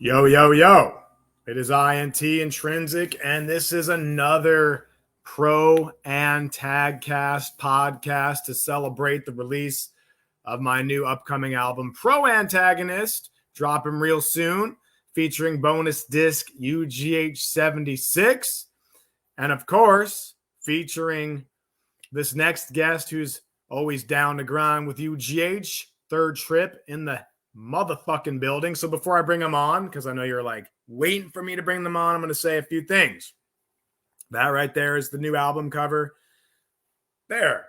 Yo, yo, yo. It is INT Intrinsic, and this is another Pro Antagcast podcast to celebrate the release of my new upcoming album, Pro Antagonist, dropping real soon, featuring bonus disc UGH 76. And of course, featuring this next guest who's always down to grind with UGH, third Tripp in the motherfucking building. So before I bring them on, because I know you're like waiting for me to bring them on, I'm going to say a few things. That right there is the new album cover. There.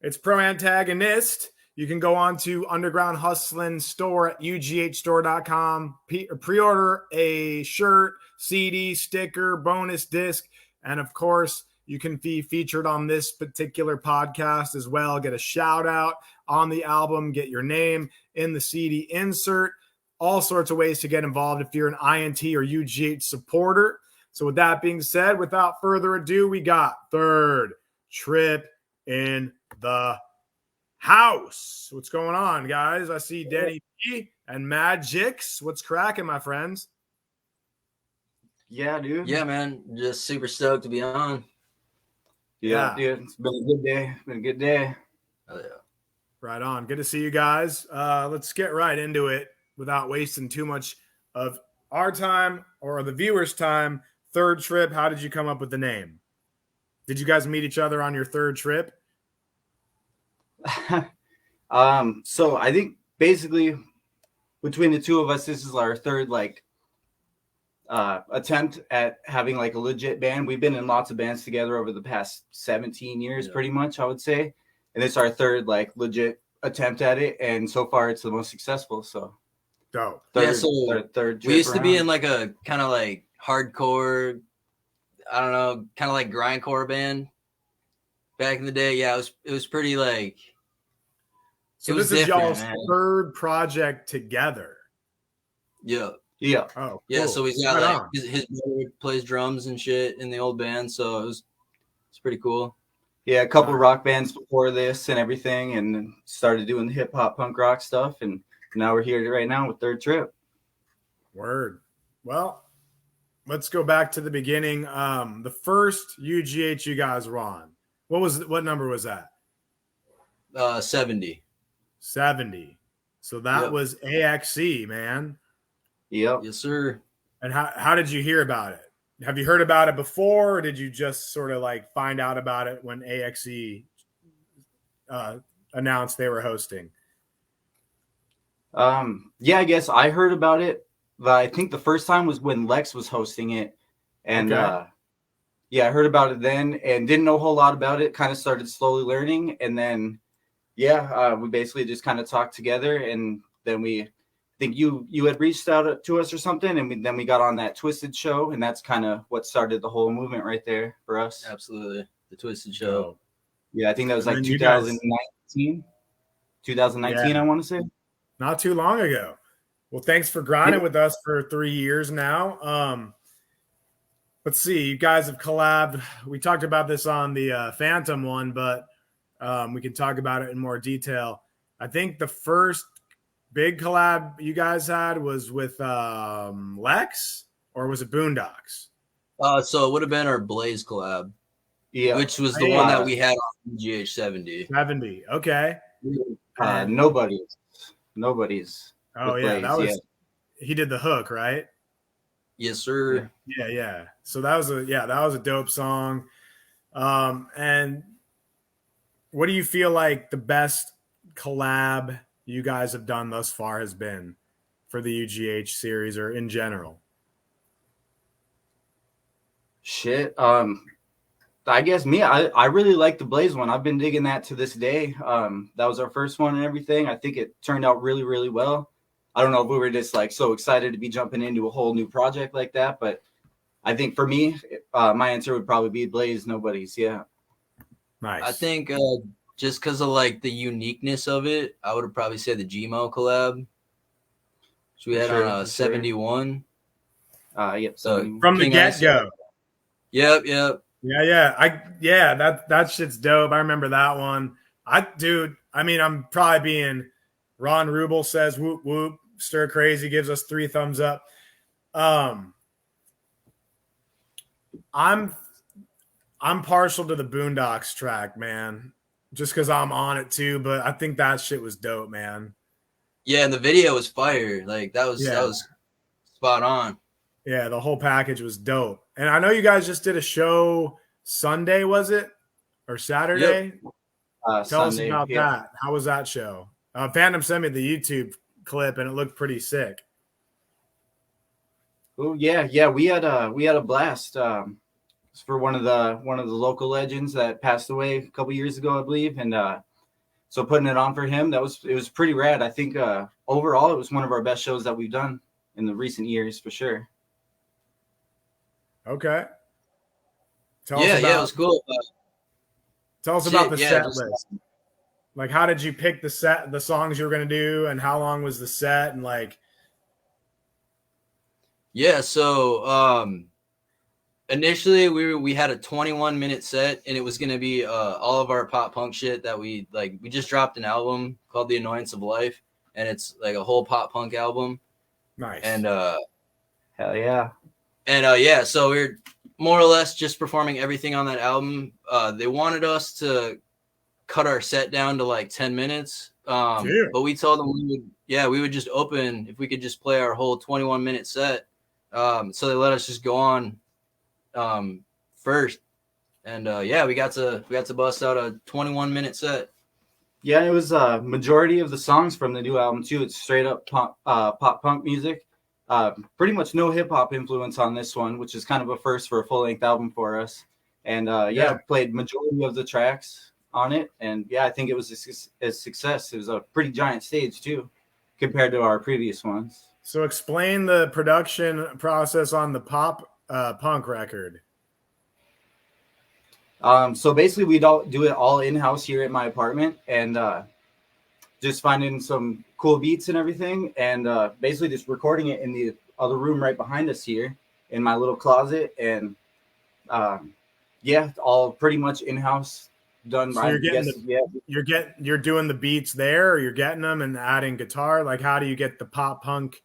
It's Pro Antagonist. You can go on to Underground Hustlin' store at ughstore.com, pre-order a shirt, CD, sticker, bonus disc, and of course, you can be featured on this particular podcast as well. Get a shout out on the album, get your name in the CD insert, all sorts of ways to get involved if you're an INT or UGH supporter. So with that being said, without further ado, we got third Tripp in the house. What's going on, guys? I see Denny P and Magix. What's cracking, my friends? Yeah, dude. Yeah, man. Just super stoked to be on. Yeah, dude. It's been a good day. It's been a good day. Oh, yeah. Right on. Good to see you guys. Let's get right into it without wasting too much of our time or the viewers' time. Third Tripp, how did you come up with the name? Did you guys meet each other on your third trip? So I think basically between the two of us, this is our third attempt at having like a legit band. We've been in lots of bands together over the past 17 years, pretty much, I would say. And it's our third like legit attempt at it, and so far it's the most successful. So dope. Third we used to be in like a kind of like hardcore, I don't know, kind of like grindcore band back in the day. Yeah, it was pretty like. So this is y'all's third project together. Yeah. Yeah. Oh, cool. Yeah. So he's got like his brother plays drums and shit in the old band, so it's pretty cool. Yeah, a couple rock bands before this and everything, and started doing the hip hop punk rock stuff, and now we're here right now with Third Tripp. Word. Well, let's go back to the beginning. The first UGH you guys were on. What number was that? 70. 70. So that was AXE, man. Yep. Yes, sir. And how did you hear about it? Have you heard about it before, or did you just sort of like find out about it when AXE announced they were hosting? Yeah, I guess I heard about it. I think the first time was when Lex was hosting it. And yeah, I heard about it then and didn't know a whole lot about it. Kind of started slowly learning. And then, we basically just kind of talked together. And then I think you had reached out to us or something. And then we got on that Twisted show. And that's kind of what started the whole movement right there for us. Absolutely. The Twisted show. Yeah, I think that was like 2019. 2019, I want to say. Not too long ago. Well, thanks for grinding with us for 3 years now. Let's see. You guys have collabed. We talked about this on the Phantom one, but we can talk about it in more detail. I think the first big collab you guys had was with Lex, or was it Boondocks? So it would have been our Blaze collab. Yeah. Which was the one that we had on GH 70. 70. Okay. Nobody's. Oh, yeah. Blaze, that was he did the hook, right? Yes, sir. Yeah. So that was a dope song. And what do you feel like the best collab you guys have done thus far has been for the UGH series or in general? Shit. I guess I really like the Blaze one. I've been digging that to this day. That was our first one and everything. I think it turned out really, really well. I don't know if we were just like so excited to be jumping into a whole new project like that, but I think for me, my answer would probably be Blaze, Nobody's. Yeah. Nice. I think just because of like the uniqueness of it, I would have probably said the Gmo collab. So we had on 71. Yep. So from the get-go. Yep. Yeah. That shit's dope. I remember that one. I'm probably being Ron Rubel says whoop whoop. Stir Crazy gives us 3 thumbs up. Um, I'm partial to the Boondocks track, man, just because I'm on it too. But I think that shit was dope, man. Yeah, and the video was fire. Like that was Yeah, spot on. yeah, the whole package was dope. And I know you guys just did a show Sunday, was it, or Yep. Saturday? Tell us Sunday. about Yeah. that. How was that show? Phantom sent me the YouTube clip, and it looked pretty sick. Oh yeah. We had a blast. For one of the local legends that passed away a couple years ago, I believe, and so putting it on for him, it was pretty rad. I think overall it was one of our best shows that we've done in the recent years for sure. Okay. Yeah, it was cool. Tell us about the set just, list. Like, how did you pick the songs you were going to do, and how long was the set, and like. Yeah, so initially we had a 21-minute set, and it was going to be all of our pop punk shit that we just dropped an album called The Annoyance of Life, and it's like a whole pop punk album. Nice. And hell yeah. And yeah, so we're more or less just performing everything on that album. They wanted us to cut our set down to like 10 minutes. But we told them we would just open if we could just play our whole 21-minute set. So they let us just go on first. And we got to bust out a 21-minute set. Yeah, it was majority of the songs from the new album too. It's straight up pop punk music. Pretty much no hip hop influence on this one, which is kind of a first for a full length album for us. And played majority of the tracks on it. And yeah, I think it was a success. It was a pretty giant stage too, compared to our previous ones. So explain the production process on the pop punk record. So basically we'd all do it all in-house here at my apartment, and just finding some cool beats and everything, and basically just recording it in the other room right behind us here in my little closet. And all pretty much in-house done. So you're doing the beats there, or you're getting them and adding guitar. Like, how do you get the pop punk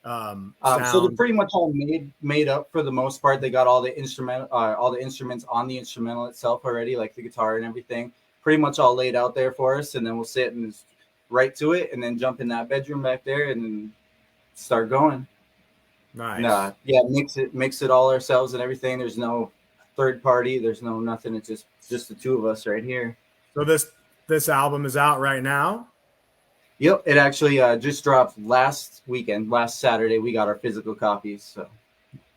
sound? So they're pretty much all made up for the most part. They got all the instruments on the instrumental itself already, like the guitar and everything, pretty much all laid out there for us. And then we'll sit and right to it, and then jump in that bedroom back there and then start going. Nice. And, mix it all ourselves and everything. There's no third party. There's no nothing. It's just the two of us right here. So this album is out right now? Yep, it actually just dropped last Saturday. We got our physical copies. So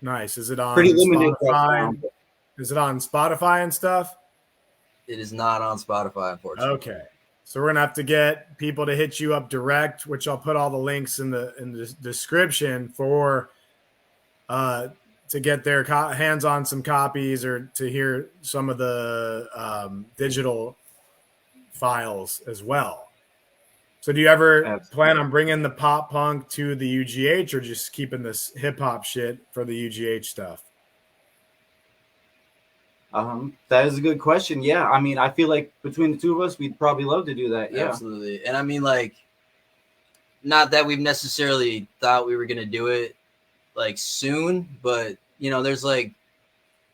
nice. Is it on pretty limited Spotify? Is it on Spotify and stuff? It is not on Spotify, unfortunately. Okay, so we're gonna have to get people to hit you up direct, which I'll put all the links in the description for to get their hands on some copies, or to hear some of the digital files as well. So do you ever plan on bringing the pop punk to the UGH, or just keeping this hip hop shit for the UGH stuff? That is a good question. Yeah, I mean, I feel like between the two of us, we'd probably love to do that. Yeah, absolutely. And I mean, like, not that we've necessarily thought we were gonna do it like soon, but you know, there's like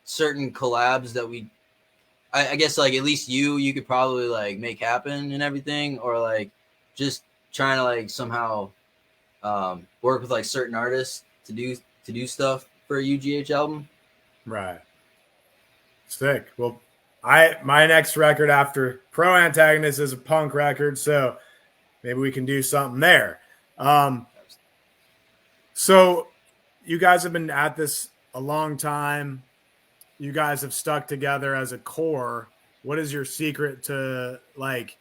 certain collabs that I guess like at least you could probably like make happen and everything, or like just trying to like somehow work with like certain artists to do stuff for a UGH album. Right. Sick. Well, my next record after Pro Antagonist is a punk record, so maybe we can do something there. So you guys have been at this a long time. You guys have stuck together as a core. What is your secret to, like,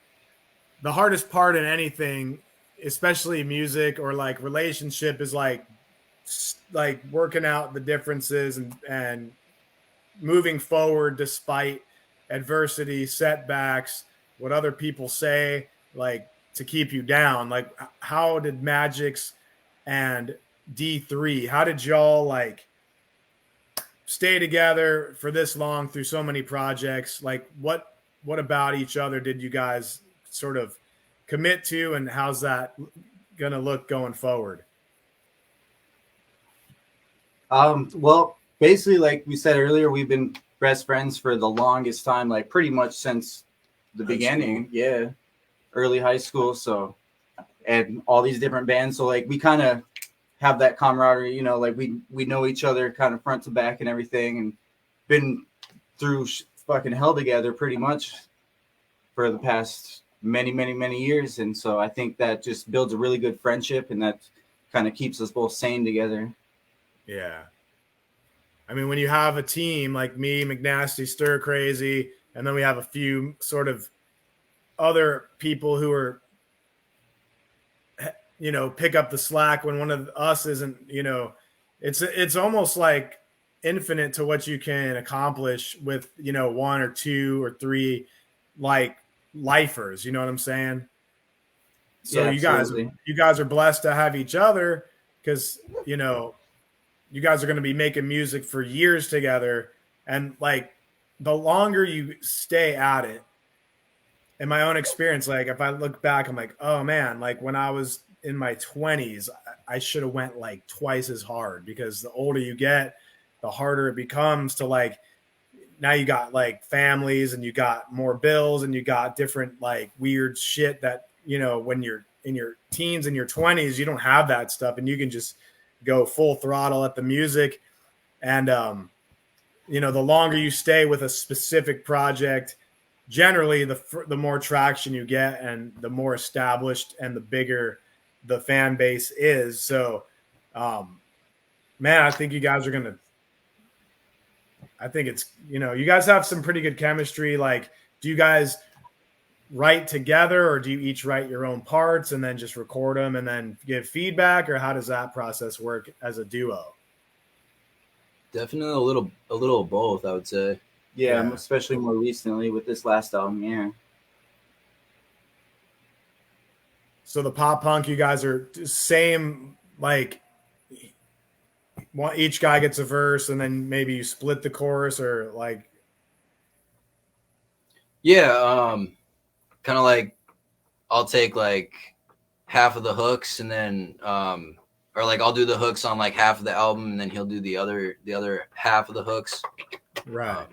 the hardest part in anything, especially music or like relationship, is like working out the differences and moving forward despite adversity, setbacks, what other people say, like, to keep you down. Like, how did Magix and D3, how did y'all like stay together for this long through so many projects? Like, what about each other did you guys sort of commit to, and how's that gonna look going forward? Well, basically, like we said earlier, we've been best friends for the longest time, like pretty much since the beginning. Yeah, early high school. So, and all these different bands. So, like, we kind of have that camaraderie. You know, like we know each other kind of front to back and everything, and been through fucking hell together pretty much for the past many years. And so I think that just builds a really good friendship, and that kind of keeps us both sane together. Yeah. I mean, when you have a team like me, McNasty, Stir Crazy, and then we have a few sort of other people who are, you know, pick up the slack when one of us isn't, you know, it's almost like infinite to what you can accomplish with, you know, one or two or three like lifers, you know what I'm saying? So Yeah, you guys are blessed to have each other because, you know, you guys are going to be making music for years together. And like the longer you stay at it, in my own experience, like if I look back, I'm like, oh man, like when I was in my 20s, I should have went like twice as hard because the older you get, the harder it becomes to like, now you got like families and you got more bills and you got different like weird shit that, you know, when you're in your teens and your 20s, you don't have that stuff and you can just go full throttle at the music. And, you know, the longer you stay with a specific project, generally the more traction you get and the more established and the bigger the fan base is. So, man, I think you guys are going to, I think it's, you know, you guys have some pretty good chemistry. Like, do you guys write together or do you each write your own parts and then just record them and then give feedback, or how does that process work as a duo? Definitely a little of both, I would say. Yeah, especially more recently with this last album. Yeah. So the pop punk, you guys are same, like each guy gets a verse and then maybe you split the chorus, or like. Yeah, kind of like I'll take like half of the hooks and then or like I'll do the hooks on like half of the album and then he'll do the other half of the hooks. Right.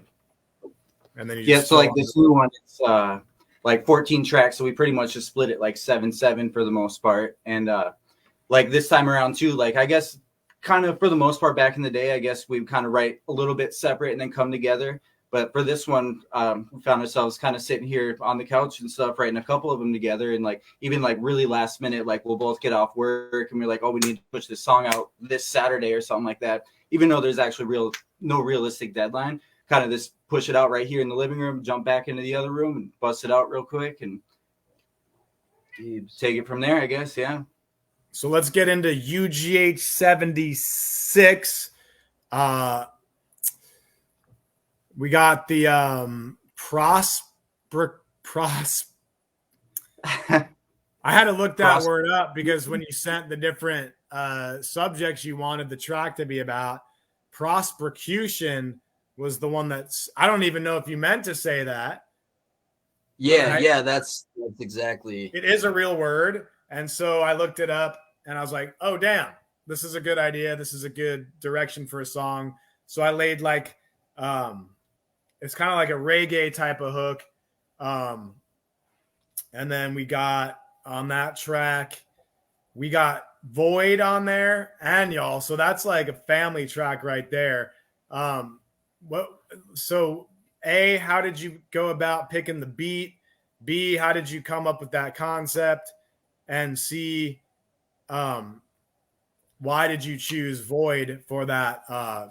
And then you just so like this new one, it's like 14 tracks, so we pretty much just split it like 7-7 for the most part. And like this time around too, like I guess kind of for the most part back in the day, I guess we kind of write a little bit separate and then come together. But for this one, we found ourselves kind of sitting here on the couch and stuff, writing a couple of them together. And like, even like really last minute, like we'll both get off work and we're like, oh, we need to push this song out this Saturday or something like that. Even though there's actually no realistic deadline, kind of just push it out right here in the living room, jump back into the other room and bust it out real quick and take it from there, I guess. Yeah. So let's get into UGH 76. We got the I had to look that word up because when you sent the different subjects you wanted the track to be about, prospercution was the one that's, I don't even know if you meant to say that. Yeah, right? Yeah, that's exactly. It is a real word. And so I looked it up and I was like, oh, damn, this is a good idea. This is a good direction for a song. So I laid like, it's kind of like a reggae type of hook. And then we got on that track, we got Void on there and Y'all. So that's like a family track right there. So A, how did you go about picking the beat? B, how did you come up with that concept? And C, why did you choose Void for that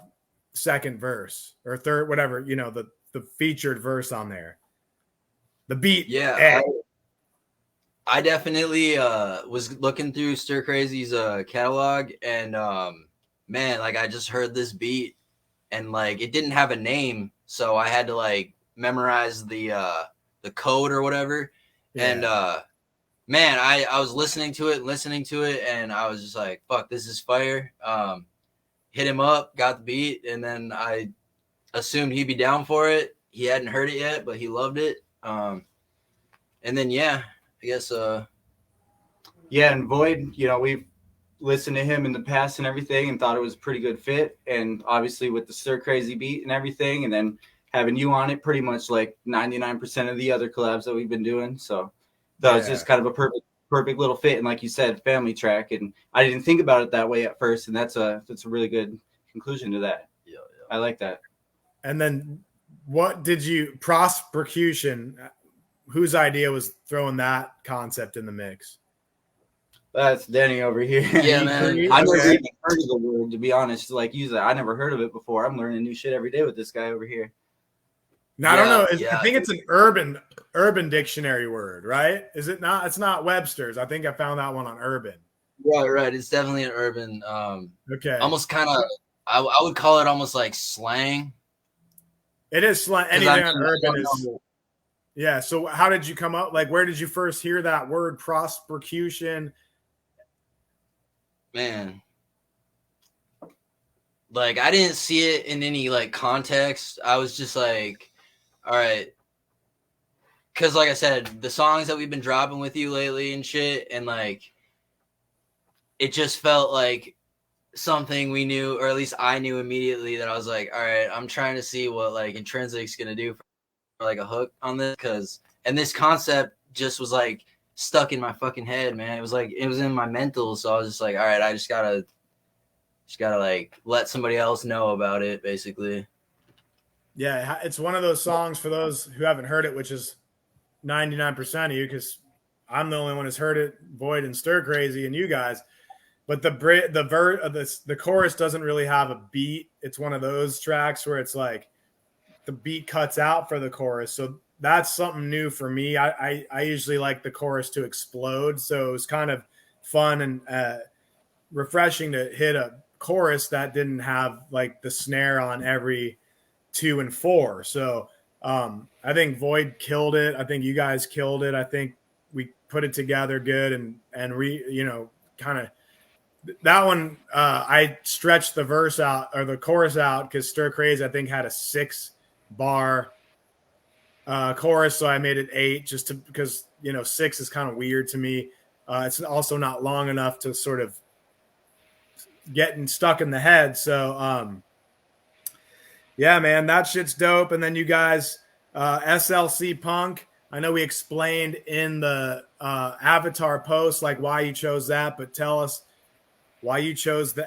second verse or third, whatever, you know, the featured verse on there? The beat. Yeah. I definitely was looking through Stir Crazy's catalog and man, like I just heard this beat and like it didn't have a name, so I had to like memorize the code or whatever. Yeah. And man, I was listening to it and I was just like, fuck, this is fire. Hit him up, got the beat, and then I assumed he'd be down for it. He hadn't heard it yet, but he loved it. And then yeah, I guess yeah, and Void, you know, we've listened to him in the past and everything, and thought it was a pretty good fit. And obviously with the Stir Crazy beat and everything, and then having you on it, pretty much like 99% of the other collabs that we've been doing. So that was just kind of a perfect little fit. And like you said, family track. And I didn't think about it that way at first, and that's a really good conclusion to that. Yeah. I like that. And then what did you Prospercution? Whose idea was throwing that concept in the mix? That's Denny over here. Yeah, man. I've never even heard of the word, to be honest. Like you said, I never heard of it before. I'm learning new shit every day with this guy over here. Now, I don't know. I think it's an urban dictionary word, right? Is it not? It's not Webster's. I think I found that one on Urban. Right. It's definitely an urban. Okay. Almost kind of. I would call it almost like slang. It is slang. Anything on Urban is. Yeah. So how did you come up? Like, where did you first hear that word, Prospercution? Man. Like, I didn't see it in any like context. I was just like, all right. Because like I said, the songs that we've been dropping with you lately and shit, and like, it just felt like something we knew, or at least I knew immediately, that I was like, all right, I'm trying to see what like Intrinsic's going to do for like a hook on this. And this concept just was like stuck in my fucking head, man. It was in my mental. So I was just like, all right, I just gotta like let somebody else know about it, basically. Yeah, it's one of those songs for those who haven't heard it, which is 99% of you, because I'm the only one who's heard it, Void and Stir Crazy and you guys. But the chorus doesn't really have a beat. It's one of those tracks where it's like the beat cuts out for the chorus. So that's something new for me. I usually like the chorus to explode. So it was kind of fun and refreshing to hit a chorus that didn't have like the snare on every 2 and 4. So I think Void killed it. I think you guys killed it. I think we put it together good and kind of that one. I stretched the verse out or the chorus out because Stir Crazy I think had a 6-bar chorus, so I made it 8 because 6 is kind of weird to me. It's also not long enough to sort of getting stuck in the head. So yeah, man, that shit's dope. And then you guys, SLC Punk, I know we explained in the Avatar post like why you chose that, but tell us why you chose the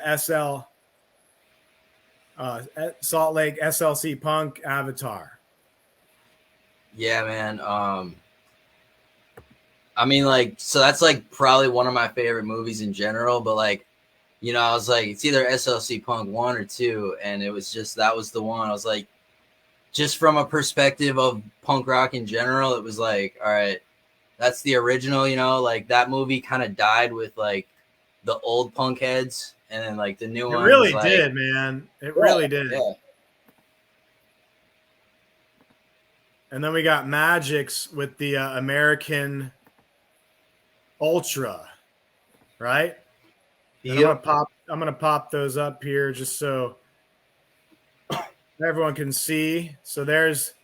Salt Lake SLC Punk Avatar. Yeah, man. I mean, like, so that's like probably one of my favorite movies in general, but like, I was like, it's either SLC Punk 1 or 2, and it was just, that was the one. I was like, just from a perspective of punk rock in general, it was like, all right, that's the original, like that movie kind of died with like the old punk heads, and then like the new one. It really did, man. It really did. Yeah. And then we got Magic's with the American Ultra, right? Yep. I'm gonna pop those up here just so everyone can see. So there's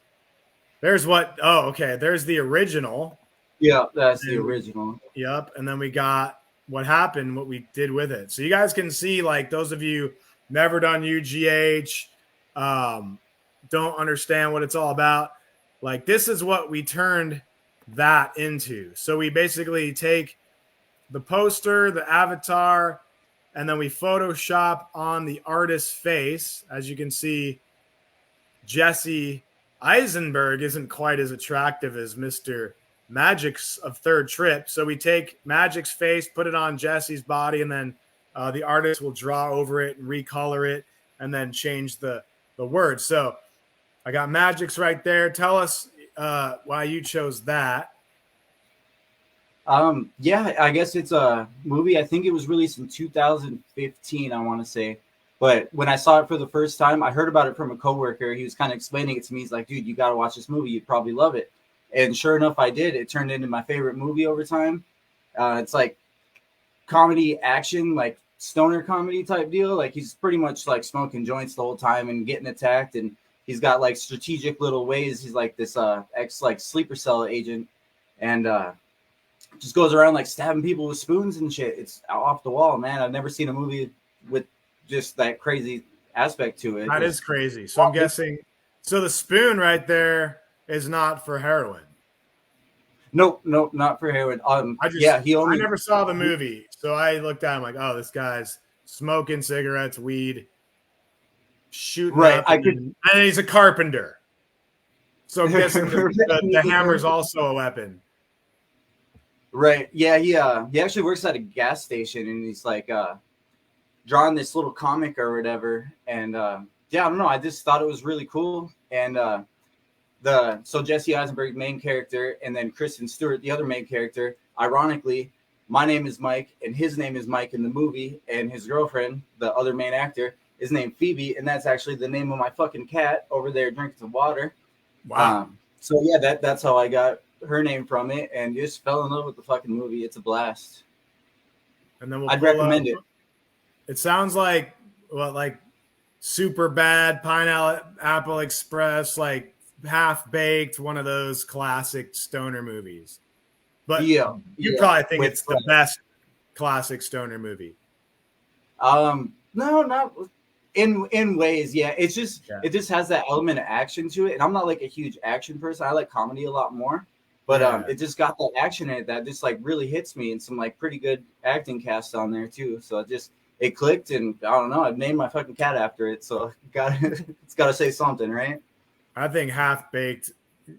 what. Oh, okay. There's the original. Yeah, that's the original. Yep. And then we got what happened, what we did with it. So you guys can see, like, those of you never done UGH, don't understand what it's all about. Like, this is what we turned that into. So we basically take the poster, the avatar, and then we Photoshop on the artist's face. As you can see, Jesse Eisenberg isn't quite as attractive as Mr. Magic's of Third Tripp. So we take Magic's face, put it on Jesse's body, and then the artist will draw over it and recolor it and then change the words. So I got Magic's right there. Tell us why you chose that. Yeah, I guess it's a movie. I think it was released in 2015, I want to say. But when I saw it for the first time, I heard about it from a coworker. He was kind of explaining it to me. He's like, dude, you got to watch this movie. You'd probably love it. And sure enough, I did. It turned into my favorite movie over time. It's like comedy action, like stoner comedy type deal. Like he's pretty much like smoking joints the whole time and getting attacked. And he's got like strategic little ways. He's like this ex like sleeper cell agent. And just goes around like stabbing people with spoons and shit. It's off the wall, man. I've never seen a movie with just that crazy aspect to it. That is crazy. So I'm guessing. So the spoon right there is not for heroin. Nope, not for heroin. I never saw the movie, so I looked at him like, oh, this guy's smoking cigarettes, weed, shooting up, and he's a carpenter. So I'm guessing the hammer's also a weapon. Right. Yeah, he actually works at a gas station, and he's like drawing this little comic or whatever. And I don't know. I just thought it was really cool. And so Jesse Eisenberg, main character, and then Kristen Stewart, the other main character. Ironically, my name is Mike, and his name is Mike in the movie, and his girlfriend, the other main actor, is named Phoebe, and that's actually the name of my fucking cat over there drinking some water. Wow. So yeah, that's how I got her name from it, and just fell in love with the fucking movie. It's a blast. And then I'd recommend it. It sounds like Super Bad, Pineapple Express, like Half Baked, one of those classic stoner movies. But you probably think it's the best classic stoner movie. No, not in ways. Yeah, it just has that element of action to it, and I'm not like a huge action person. I like comedy a lot more, but it just got that action in it that just like really hits me, and some like pretty good acting cast on there too. So it clicked, and I don't know. I've named my fucking cat after it, so it's got to say something, right? I think Half Baked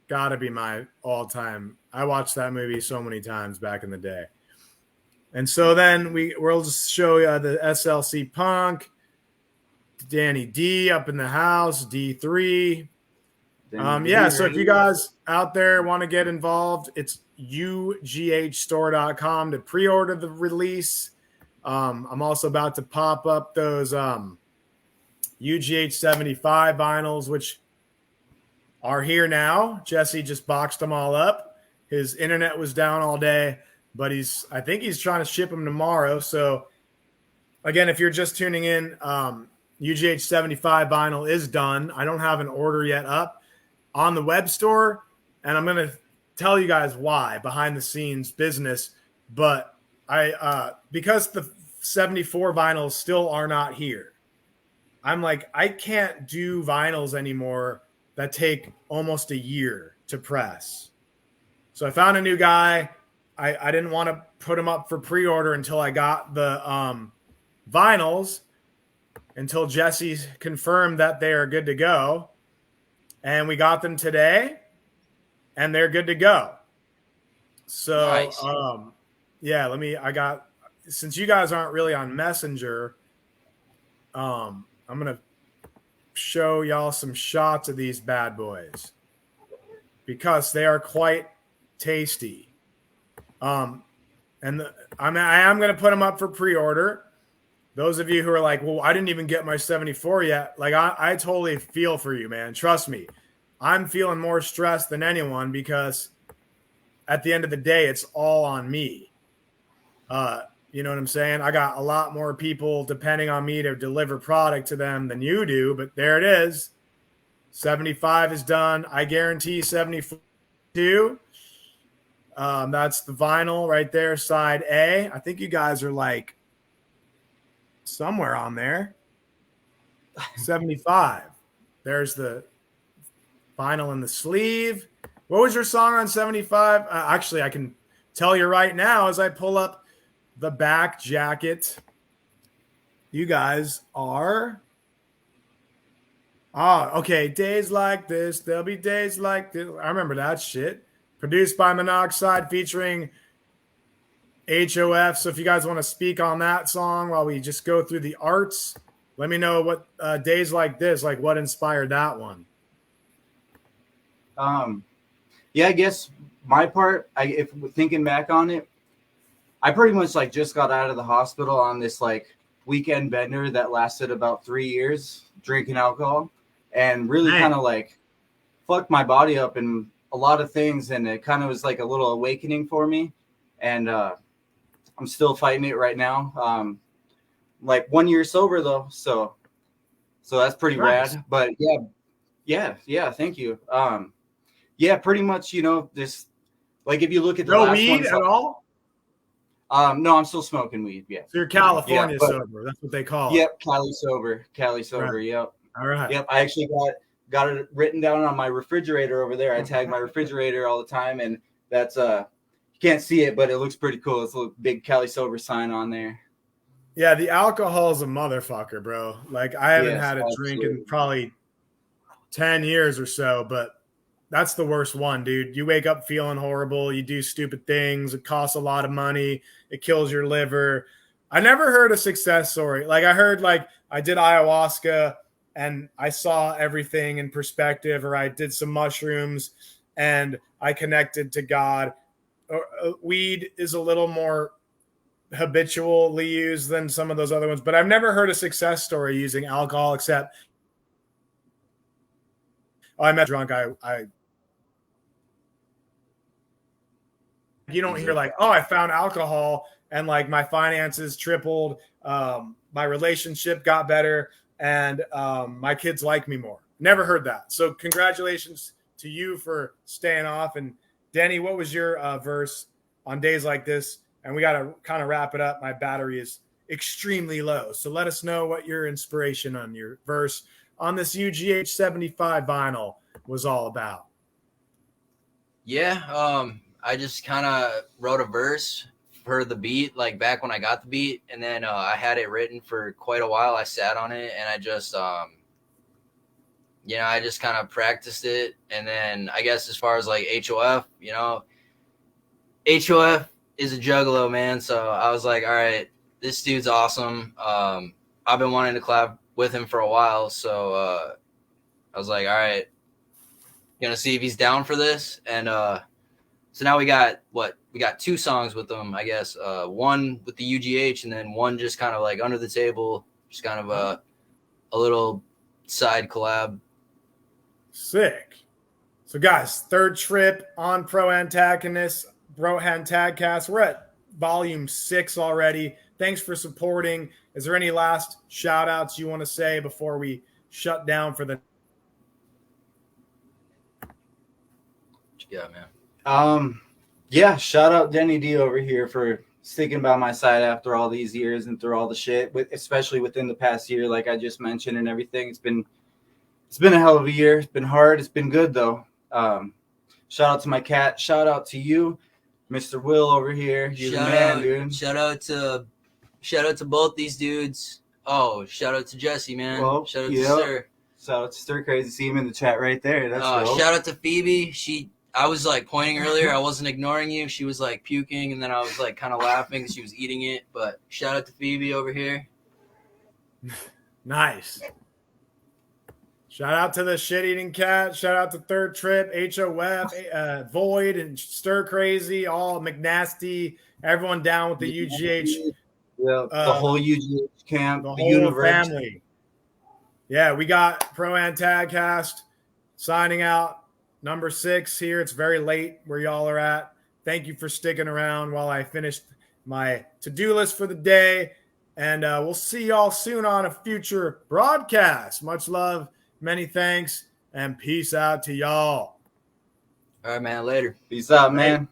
got to be my all-time. I watched that movie so many times back in the day. And so then we'll just show you the SLC Punk, Danny D up in the house, D3. So if you guys out there want to get involved, it's ughstore.com to pre-order the release. I'm also about to pop up those UGH 75 vinyls, which are here now. Jesse just boxed them all up. His internet was down all day, but I think he's trying to ship them tomorrow. So again, if you're just tuning in, UGH 75 vinyl is done. I don't have an order yet up on the web store, and I'm going to tell you guys why, behind the scenes business. But because the 74 vinyls still are not here, I'm like, I can't do vinyls anymore that take almost a year to press. So I found a new guy. I didn't want to put him up for pre-order until I got the vinyls, until Jesse confirmed that they are good to go. And we got them today, and they're good to go. So, nice. Since you guys aren't really on Messenger, I'm going to show y'all some shots of these bad boys because they are quite tasty. I am going to put them up for pre-order. Those of you who are like, well, I didn't even get my 74 yet. Like, I totally feel for you, man. Trust me. I'm feeling more stressed than anyone because at the end of the day, it's all on me. You know what I'm saying? I got a lot more people depending on me to deliver product to them than you do, but there it is. 75 is done. I guarantee 72. That's the vinyl right there, side A. I think you guys are like somewhere on there. 75. There's the vinyl in the sleeve. What was your song on 75? Actually, I can tell you right now as I pull up the back jacket. You guys are okay. Days like this, there'll be days like this. I remember that shit. Produced by Monoxide, featuring HOF. So if you guys want to speak on that song while we just go through the arts, let me know what Days Like This, like what inspired that one. Yeah, I guess my part, if thinking back on it, I pretty much like just got out of the hospital on this like weekend bender that lasted about 3 years, drinking alcohol, and really kind of like fucked my body up in a lot of things. And it kind of was like a little awakening for me. And I'm still fighting it right now. Like 1 year sober though. So that's pretty rad. But yeah. Thank you. Yeah, pretty much, this, like if you look at the no last weed one, at all? No, I'm still smoking weed. Yeah. So you're California but, sober. That's what they call it. Yep, Cali sober. Right. Yep. All right. Yep. I actually got it written down on my refrigerator over there. I tag my refrigerator all the time, and that's you can't see it, but it looks pretty cool. It's a little big Cali sober sign on there. Yeah, the alcohol is a motherfucker, bro. Like I haven't had a drink in probably 10 years or so, but that's the worst one, dude. You wake up feeling horrible. You do stupid things. It costs a lot of money. It kills your liver. I never heard a success story. Like I heard like I did ayahuasca and I saw everything in perspective, or I did some mushrooms and I connected to God. Weed is a little more habitually used than some of those other ones, but I've never heard a success story using alcohol except I met drunk. I you don't hear like, oh, I found alcohol and like my finances tripled, my relationship got better, and my kids like me more. Never heard that. So congratulations to you for staying off. And Denny, what was your verse on days like this? And we got to kind of wrap it up. My battery is extremely low. So let us know what your inspiration on your verse on this UGH 75 vinyl was all about. Yeah, I just kind of wrote a verse for the beat, like back when I got the beat, and then I had it written for quite a while. I sat on it, and I just, I just kind of practiced it. And then I guess as far as like HOF, HOF is a juggalo, man. So I was like, all right, this dude's awesome. I've been wanting to collab with him for a while, so I was like, all right, gonna see if he's down for this. And so now we got 2 songs with him, I guess. One with the UGH, and then one just kind of like under the table, just kind of a little side collab. Sick. So guys, third trip on Pro Antagonist, Pro Antagcast. We're at volume 6 already. Thanks for supporting. Is there any last shout outs you want to say before we shut down for the Yeah, man. Yeah, shout out Denny D over here for sticking by my side after all these years and through all the shit, especially within the past year, like I just mentioned and everything. It's been a hell of a year. It's been hard. It's been good though. Shout out to my cat. Shout out to you, Mr. Will over here. You're the man, dude. Shout out to both these dudes. Oh, shout out to Jesse, man. Well, shout out to Sir. Shout out to Stir Crazy. See him in the chat right there. That's shout out to Phoebe. I was like pointing earlier. I wasn't ignoring you. She was like puking, and then I was like kind of laughing because she was eating it. But shout out to Phoebe over here. Nice. Shout out to the shit-eating cat. Shout out to Third Trip, HOF, Void, and Stir Crazy, all McNasty, everyone down with the UGH. Yeah, the whole UGH camp, the the whole universe. Family. Yeah, we got Pro Antagcast signing out. Number 6 here. It's very late where y'all are at. Thank you for sticking around while I finished my to-do list for the day. And we'll see y'all soon on a future broadcast. Much love, many thanks, and peace out to y'all. All right, man. Later. Peace out, man.